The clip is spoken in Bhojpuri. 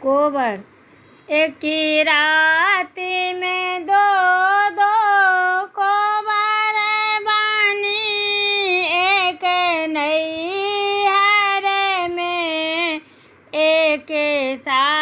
कोबर। एक ही रात में दो दो कोबर बानी, एक नैहर में एक साथ